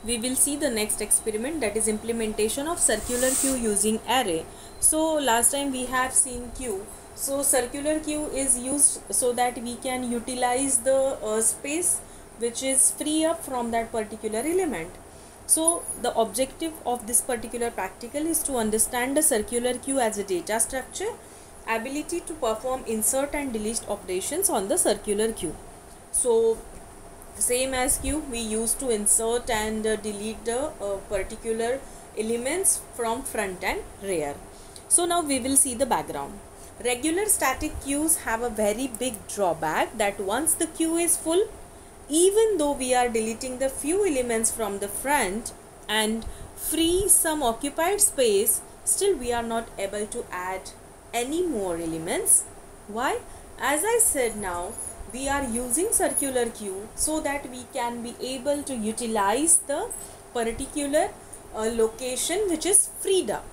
we will see the next experiment, that is implementation of circular queue using array. So last time we have seen queue. So circular queue is used so that we can utilize the space which is free up from that particular element. So the objective of this particular practical is to understand the circular queue as a data structure, ability to perform insert and delete operations on the circular queue. So same as queue, we used to insert and delete the particular elements from front and rear. So now we will see the background. Regular static queues have a very big drawback that once the queue is full, even though we are deleting the few elements from the front and free some occupied space, still we are not able to add any more elements. Why? As I said, now we are using circular queue so that we can be able to utilize the particular location which is freed up.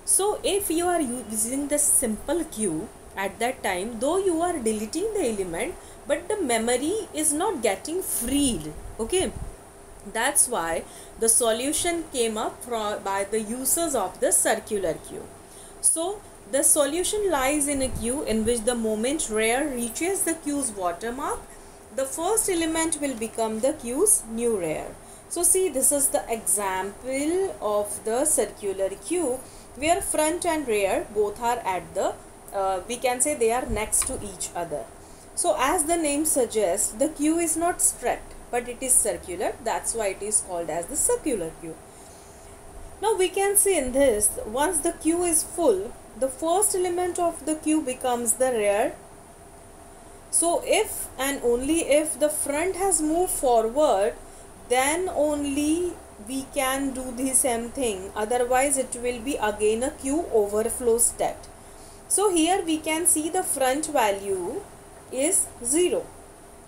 So if you are using the simple queue, at that time though you are deleting the element, but the memory is not getting freed. Okay, that's why the solution came up by the users of the circular queue. So the solution lies in a queue in which the moment rear reaches the queue's watermark, the first element will become the queue's new rear. So see, this is the example of the circular queue where front and rear both are at the we can say they are next to each other. So as the name suggests, the queue is not straight but it is circular. That's why it is called as the circular queue. Now we can see in this, once the queue is full, the first element of the queue becomes the rear. So if and only if the front has moved forward, then only we can do the same thing. Otherwise it will be again a queue overflow state. So here we can see the front value is 0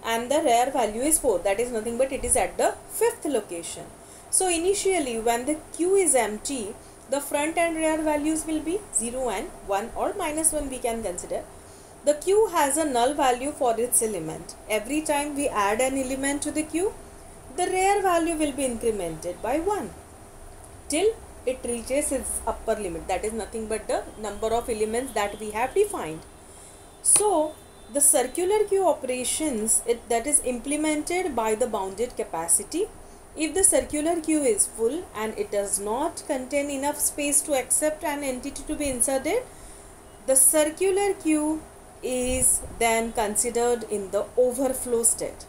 and the rear value is 4. That is nothing but it is at the 5th location. So initially when the queue is empty, the front and rear values will be 0 and 1 or -1 we can consider. The queue has a null value for its element. Every time we add an element to the queue, the rear value will be incremented by 1 till it reaches its upper limit. That is nothing but the number of elements that we have defined. So the circular queue operations that is implemented by the bounded capacity. If the circular queue is full and it does not contain enough space to accept an entity to be inserted, the circular queue is then considered in the overflow state.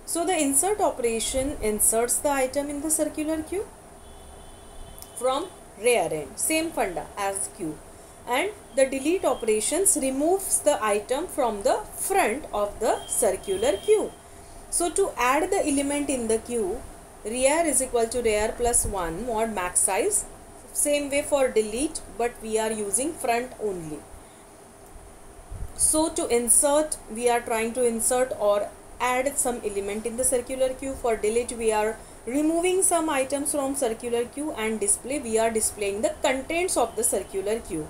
So the insert operation inserts the item in the circular queue from rear end, same funda as queue, and the delete operations removes the item from the front of the circular queue. So to add the element in the queue, rear is equal to rear plus 1 mod max size. Same way for delete, but we are using front only. So to insert, we are trying to insert or add some element in the circular queue. For delete, we are removing some items from circular queue, and display, we are displaying the contents of the circular queue.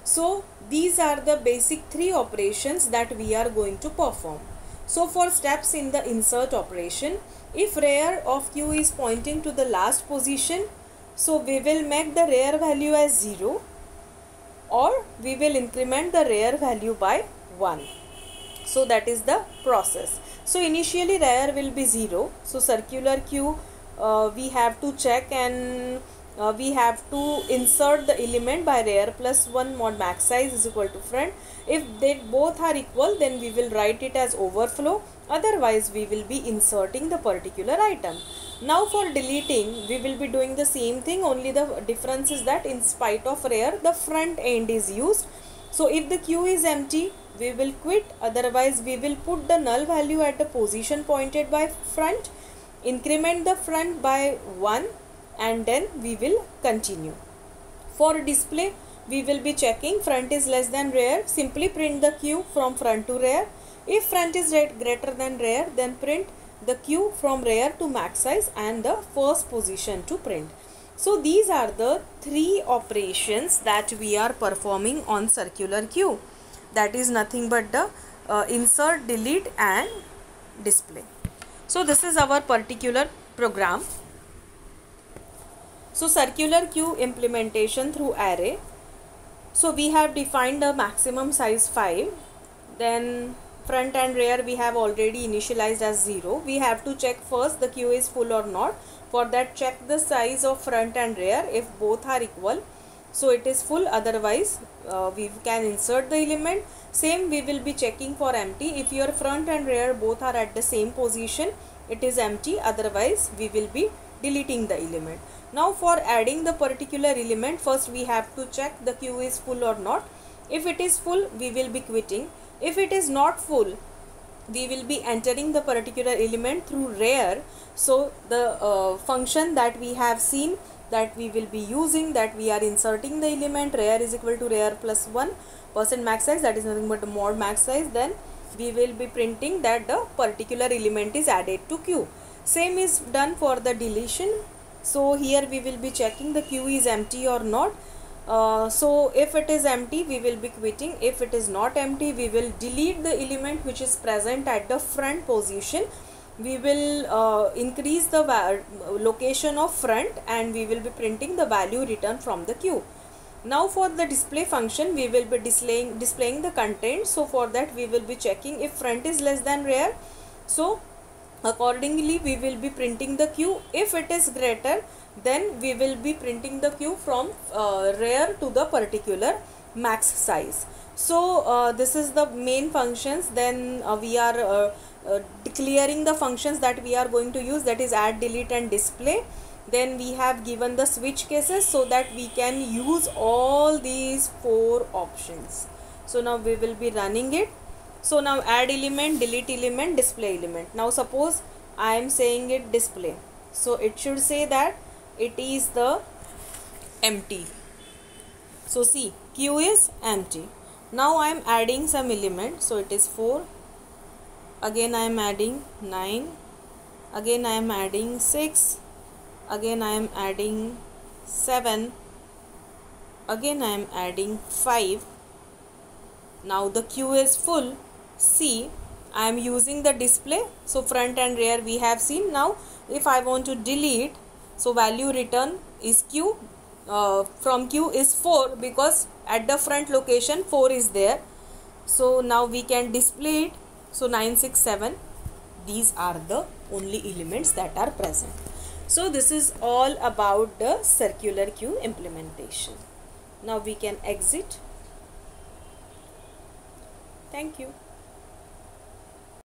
So these are the basic 3 operations that we are going to perform. So for steps in the insert operation, if rear of queue is pointing to the last position, so we will make the rear value as 0 or we will increment the rear value by 1. So that is the process. So initially rear will be 0. So circular queue we have to check and we have to insert the element by rear plus 1 mod max size is equal to front. If they both are equal, then we will write it as overflow. Otherwise we will be inserting the particular item. Now for deleting, we will be doing the same thing, only the difference is that in spite of rear, the front end is used. So if the queue is empty, we will quit. Otherwise we will put the null value at the position pointed by front, increment the front by 1, and then we will continue. For display, we will be checking front is less than rear. Simply print the queue from front to rear. If front is greater than rear, then print the queue from rear to max size and the first position to print. So these are the 3 operations that we are performing on circular queue. That is nothing but the insert, delete and display. So this is our particular program. So circular queue implementation through array. So we have defined a maximum size 5. Then front and rear we have already initialized as 0. We have to check first the queue is full or not. For that, check the size of front and rear. If both are equal, so it is full, otherwise we can insert the element. Same we will be checking for empty. If your front and rear both are at the same position, it is empty, otherwise we will be deleting the element. Now for adding the particular element, first we have to check the queue is full or not. If it is full, we will be quitting. If it is not full, we will be entering the particular element through rear. So the function that we have seen that we will be using, that we are inserting the element rear is equal to rear plus 1% max size, that is nothing but mod max size, then we will be printing that the particular element is added to queue. Same is done for the deletion. So here we will be checking the queue is empty or not. So if it is empty, we will be quitting. If it is not empty, we will delete the element which is present at the front position. We will increase the location of front, and we will be printing the value returned from the queue. Now for the display function, we will be displaying the content. So for that, we will be checking if front is less than rear. So accordingly we will be printing the queue. If it is greater, then we will be printing the queue from rear to the particular max size. So this is the main functions. Then we are declaring the functions that we are going to use, that is add, delete and display. Then we have given the switch cases so that we can use all these 4 options. So now we will be running it. So now add element, delete element, display element. Now suppose I am saying it display, so it should say that it is the empty. So see, queue is empty. Now I am adding some element, so it is 4. Again I am adding 9. Again I am adding 6. Again I am adding 7. Again I am adding 5. Now the queue is full. See, I am using the display. So front and rear we have seen. Now if I want to delete, so value return is queue. From queue is 4, because at the front location 4 is there. So now we can display it. So 9, 6, 7. These are the only elements that are present. So this is all about the circular queue implementation. Now we can exit. Thank you.